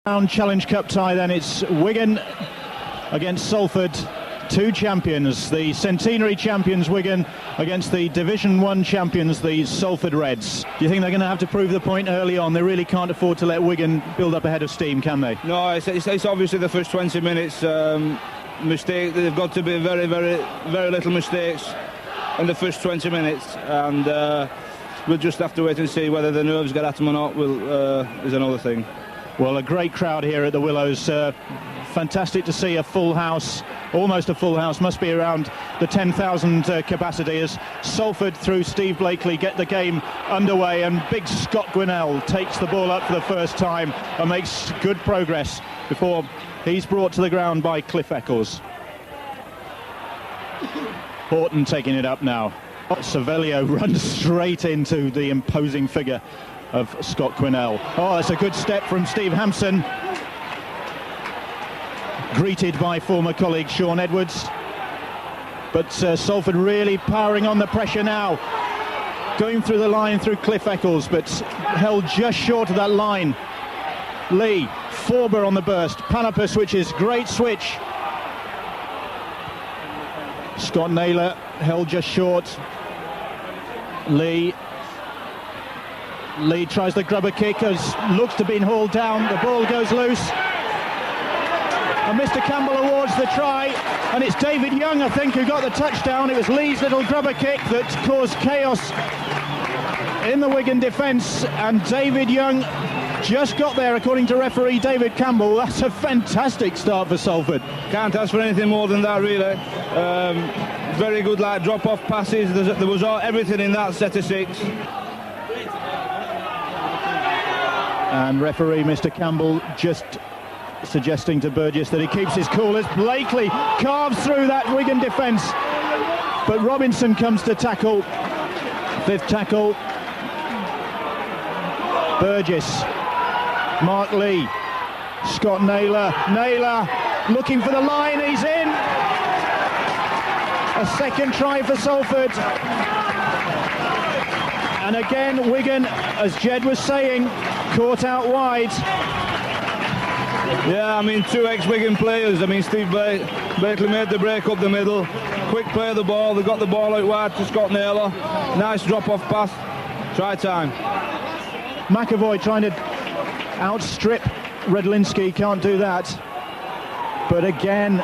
Round Challenge Cup tie then. It's Wigan against Salford, two champions, the centenary champions Wigan against the Division 1 champions, the Salford Reds. Do you think they're going to have to prove the point early on? They really can't afford to let Wigan build up a head of steam, can they? No, it's obviously the first 20 minutes mistake. They've got to be very little mistakes in the first 20 minutes, and we'll just have to wait and see whether the nerves get at them or not. Is another thing. Well, a great crowd here at the Willows. Fantastic to see a full house, almost a full house, must be around the 10,000 capacity, as Salford, through Steve Blakely, get the game underway, and big Scott Gwinnell takes the ball up for the first time and makes good progress before he's brought to the ground by Cliff Eccles. Horton taking it up now. Savelio runs straight into the imposing figure of Scott Gwinnell. Oh, that's a good step from Steve Hampson, greeted by former colleague Sean Edwards. But Salford really powering on the pressure now, going through the line through Cliff Eccles, but held just short of that line. Lee, Forber on the burst, Panapa switches, great switch. Scott Naylor held just short. Lee tries the grubber kick, as looks to be hauled down. The ball goes loose, and Mr. Campbell awards the try, and it's David Young, I think, who got the touchdown. It was Lee's little grubber kick that caused chaos in the Wigan defence, and David Young just got there, according to referee David Campbell. That's a fantastic start for Salford. Can't ask for anything more than that, really. Very good, like drop-off passes. There was everything in that set of six. And referee Mr. Campbell just suggesting to Burgess that he keeps his cool as Blakely carves through that Wigan defence. But Robinson comes to tackle. Fifth tackle. Burgess. Mark Lee. Scott Naylor. Naylor looking for the line. He's in. A second try for Salford. And again, Wigan, as Jed was saying, caught out wide. Yeah, I mean, two ex-Wigan players. I mean, Steve Blakely made the break up the middle. Quick play of the ball. They got the ball out wide to Scott Naylor. Nice drop-off pass. Try time. McAvoy trying to outstrip Redlinski. Can't do that. But again,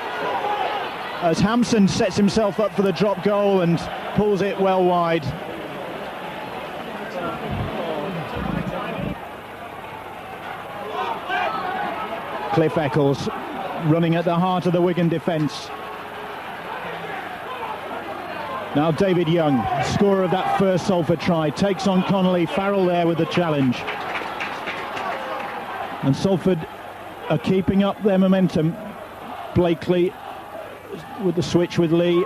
as Hampson sets himself up for the drop goal and pulls it well wide. Cliff Eccles running at the heart of the Wigan defence. Now David Young, scorer of that first Salford try, takes on Connolly. Farrell there with the challenge. And Salford are keeping up their momentum. Blakely with the switch with Lee.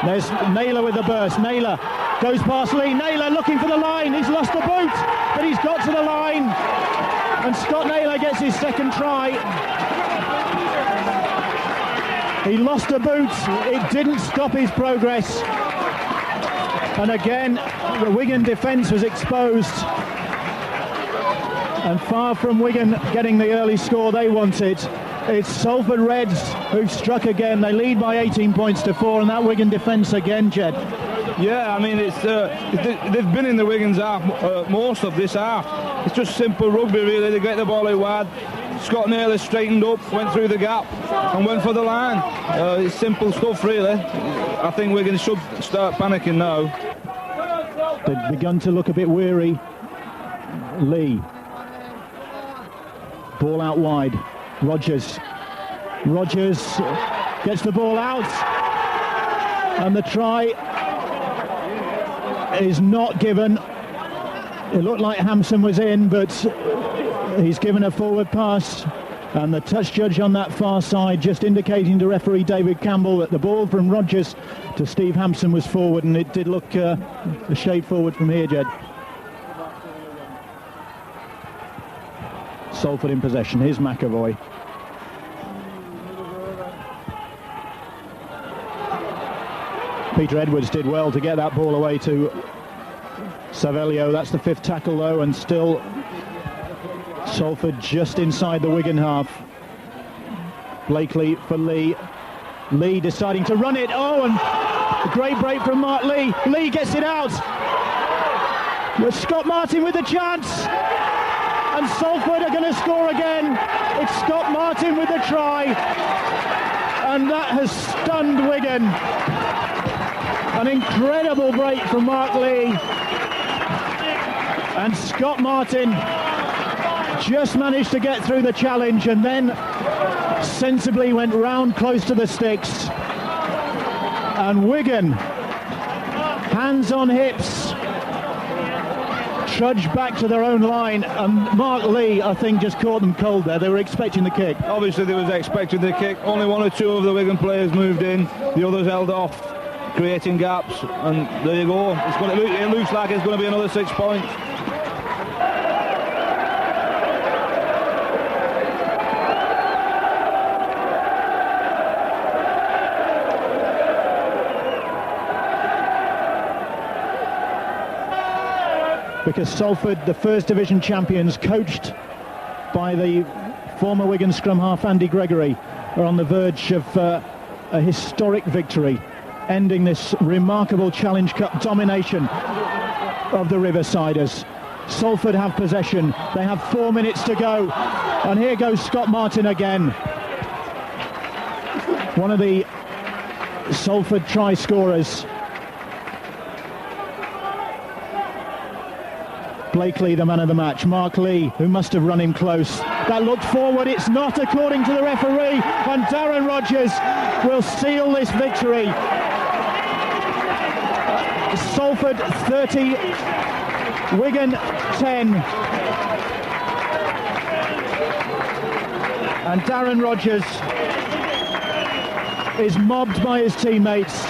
There's Naylor with the burst. Naylor goes past Lee. Naylor looking for the line. He's lost the boot, but he's got to the line. And Scott Naylor gets his second try. He lost a boot. It didn't stop his progress. And again, the Wigan defence was exposed. And far from Wigan getting the early score they wanted, it's Salford Reds who've struck again. They lead by 18 points to 4, and that Wigan defence again, Jed. Yeah, I mean, they've been in the Wigan's half most of this half. It's just simple rugby, really. They get the ball out wide. Scott Naylor straightened up, went through the gap and went for the line. It's simple stuff, really. I think Wigan should start panicking now. They've begun to look a bit weary. Lee. Ball out wide. Rogers gets the ball out, and the try is not given. It looked like Hampson was in, but he's given a forward pass, and the touch judge on that far side just indicating to referee David Campbell that the ball from Rogers to Steve Hampson was forward, and it did look a shade forward from here, Jed. Salford in possession. Here's McAvoy. Peter Edwards did well to get that ball away to Savelio. That's the fifth tackle though, and still Salford just inside the Wigan half. Blakely for Lee. Lee deciding to run it. Oh, and a great break from Mark Lee. Lee gets it out. With Scott Martin with the chance. And Salford are going to score again. It's Scott Martin with the try. And that has stunned Wigan. An incredible break from Mark Lee. And Scott Martin just managed to get through the challenge and then sensibly went round close to the sticks. And Wigan, hands on hips, trudged back to their own line, and Mark Lee, I think, just caught them cold there. They were expecting the kick. Obviously they was expecting the kick. Only one or two of the Wigan players moved in. The others held off, creating gaps, and there you go. It looks like it's going to be another 6 points. Because Salford, the First Division champions, coached by the former Wigan scrum half Andy Gregory, are on the verge of a historic victory, ending this remarkable Challenge Cup domination of the Riversiders. Salford have possession. They have 4 minutes to go. And here goes Scott Martin again. One of the Salford try scorers. Blakely, the man of the match. Mark Lee, who must have run him close. That looked forward. It's not, according to the referee. And Darren Rogers will seal this victory. Salford 30, Wigan 10. And Darren Rogers is mobbed by his teammates.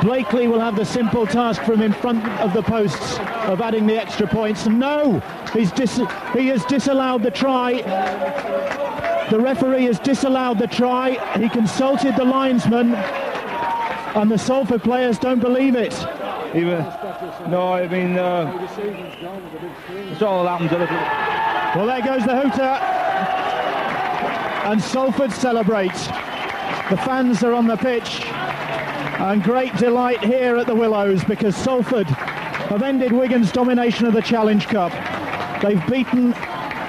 Blakely will have the simple task from in front of the posts of adding the extra points. No, he has disallowed the try. The referee has disallowed the try. He consulted the linesman, and the Salford players don't believe it. No, I mean, it's all happened a little. Well, there goes the hooter, and Salford celebrates. The fans are on the pitch, and great delight here at the Willows, because Salford have ended Wigan's domination of the Challenge Cup. They've beaten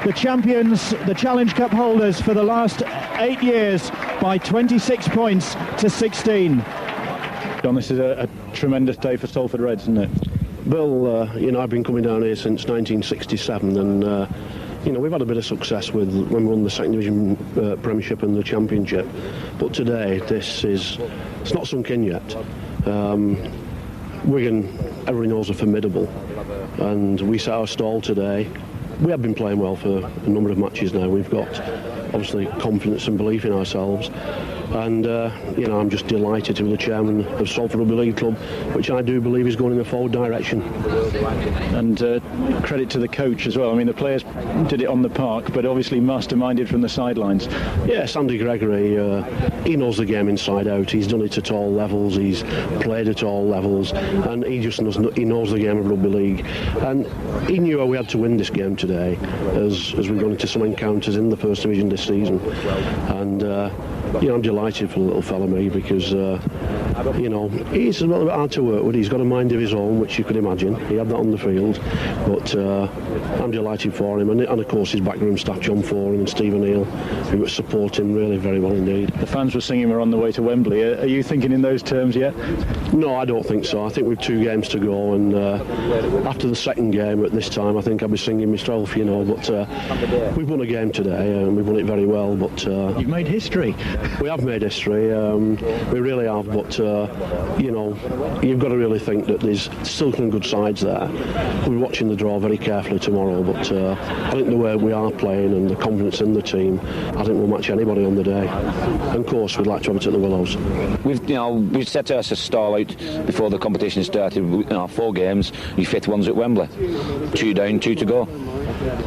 the champions, the Challenge Cup holders for the last 8 years by 26 points to 16. John, this is a tremendous day for Salford Reds, isn't it? Bill, I've been coming down here since 1967, and we've had a bit of success when we won the Second Division Premiership and the Championship. But today, it's not sunk in yet. Wigan, everybody knows, are formidable, and we set our stall today. We have been playing well for a number of matches now. We've got, obviously, confidence and belief in ourselves. And, I'm just delighted to be the chairman of Salford Rugby League Club, which I do believe is going in the forward direction. And credit to the coach as well. I mean, the players did it on the park, but obviously masterminded from the sidelines. Yes, Andy Gregory, he knows the game inside out. He's done it at all levels. He's played at all levels. And he knows the game of rugby league. And he knew how we had to win this game today, as we've gone into some encounters in the First Division this season. And, I'm delighted for the little fella, me, because, he's a little bit hard to work with. He's got a mind of his own, which you could imagine. He had that on the field. But I'm delighted for him. And of course, his backroom staff, John Foran and Stephen Neal, who support him really very well indeed. The fans were singing "We're on the way to Wembley." Are you thinking in those terms yet? No, I don't think so. I think we've 2 games to go. And after the second game at this time, I think I'll be singing myself, But we've won a game today, and we've won it very well. But you've made history. We have made history, we really have, but you've got to really think that there's still some good sides there. We're watching the draw very carefully tomorrow, but I think the way we are playing and the confidence in the team, I think we'll match anybody on the day. And of course, we'd like to have it at the Willows. We've set us a stall out before the competition started. 4 games, your 5th one's at Wembley. 2 down, 2 to go.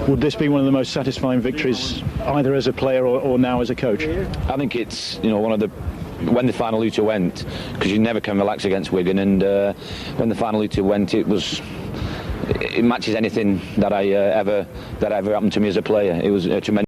Would this be one of the most satisfying victories, either as a player or now as a coach? I think it's one of the, when the final hooter went, because you never can relax against Wigan, and when the final hooter went, it was it matches anything that ever happened to me as a player. It was a tremendous